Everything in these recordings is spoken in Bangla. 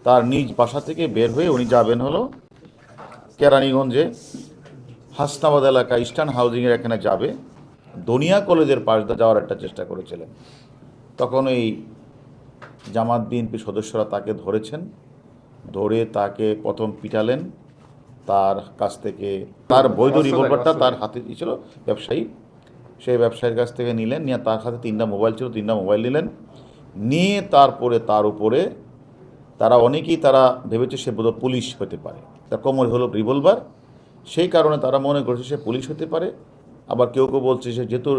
তার নিজ বাসা থেকে বের হয়ে উনি যাবেন হলো কেরানীগঞ্জে হাসনাবাদ এলাকা ইস্টার্ন হাউজিংয়ের এখানে যাবে, দনিয়া কলেজের পাশ দিয়ে যাওয়ার একটা চেষ্টা করেছিলেন। তখন এই জামাত বিএনপি সদস্যরা তাকে ধরেছেন, ধরে তাকে প্রথম পিটালেন। তার কাছ থেকে তার বৈধ রিভলভারটা তার হাতে ছিল, ব্যবসায়ী, সেই ব্যবসায়ীর কাছ থেকে নিলেন, নিয়ে তার হাতে 3টা মোবাইল ছিল, 3টা মোবাইল নিলেন, নিয়ে তারপরে তার উপরে তারা অনেকেই তারা ভেবেছে সে বোধহয় পুলিশ হতে পারে, তার কোমরে হলো রিভলভার, সেই কারণে তারা মনে করছে সে পুলিশ হতে পারে। আবার কেউ কেউ বলছে সে যেহেতু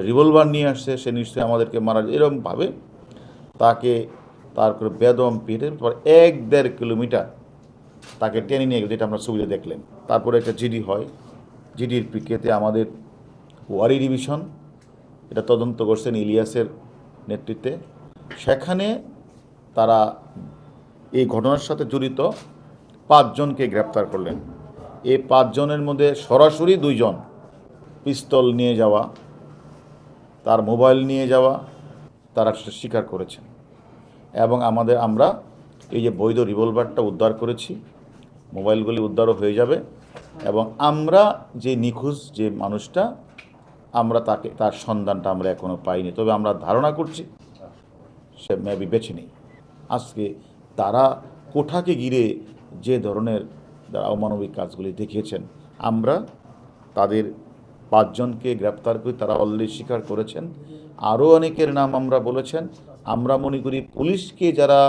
রিভলভার নিয়ে আসছে সে নিশ্চয়ই আমাদেরকে মারা, এরকমভাবে তাকে তার করে বেদম পিটে পর 1-1.5 কিলোমিটার তাকে টেনে নিয়ে গেল, যেটা আমরা ছবিতে দেখলেন। তারপরে একটা জিডি হয়, জিডির প্রিকেতে আমাদের ওয়ারি ডিভিশন এটা তদন্ত করছেন ইলিয়াসের নেতৃত্বে। সেখানে তারা এই ঘটনার সাথে জড়িত 5 জনকে গ্রেপ্তার করলেন। এই 5 জনের মধ্যে সরাসরি 2 জন পিস্তল নিয়ে যাওয়া, তার মোবাইল নিয়ে যাওয়া তারা স্বীকার করেছেন। এবং আমরা এই যে বৈধ রিভলভারটা উদ্ধার করেছি, মোবাইলগুলি উদ্ধারও হয়ে যাবে। এবং আমরা যে নিখোঁজ যে মানুষটা, আমরা তার সন্ধানটা আমরা এখনও পাইনি, তবে আমরা ধারণা করছি সে মেবি বেঁচে নেই। আজকে তারা কোঠাকে ঘিরে যে ধরনের অমানবিক কাজগুলি দেখিয়েছেন, আমরা তাদের 5 জনকে গ্রেপ্তার করি, তারা অলরেডি স্বীকার করেছেন। আরও অনেকের নাম আমরা বলেছেন। আমরা মনে করি পুলিশকে যারা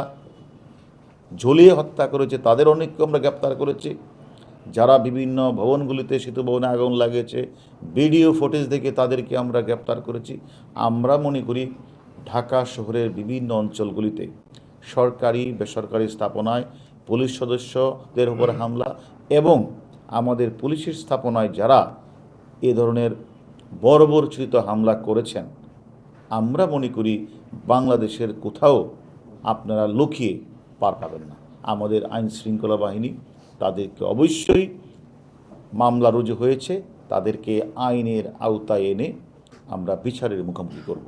ঝুলিয়ে হত্যা করেছে তাদের অনেককে আমরা গ্রেপ্তার করেছি। যারা বিভিন্ন ভবনগুলিতে সেতু ভবনে আগুন লাগিয়েছে, ভিডিও ফুটেজ দেখে তাদেরকে আমরা গ্রেপ্তার করেছি। আমরা মনে করি ঢাকা শহরের বিভিন্ন অঞ্চলগুলিতে সরকারি বেসরকারি স্থাপনায় পুলিশ সদস্যদের উপর হামলা এবং আমাদের পুলিশের স্থাপনায় যারা এ ধরনের বর্বরচিত হামলা করেছেন, আমরা মনে করি বাংলাদেশের কোথাও আপনারা লুকিয়ে পার পাবেন না। আমাদের আইন শৃঙ্খলা বাহিনী তাদেরকে অবশ্যই মামলা রুজু হয়েছে, তাদেরকে আইনের আওতায় এনে আমরা বিচারের মুখোমুখি করব।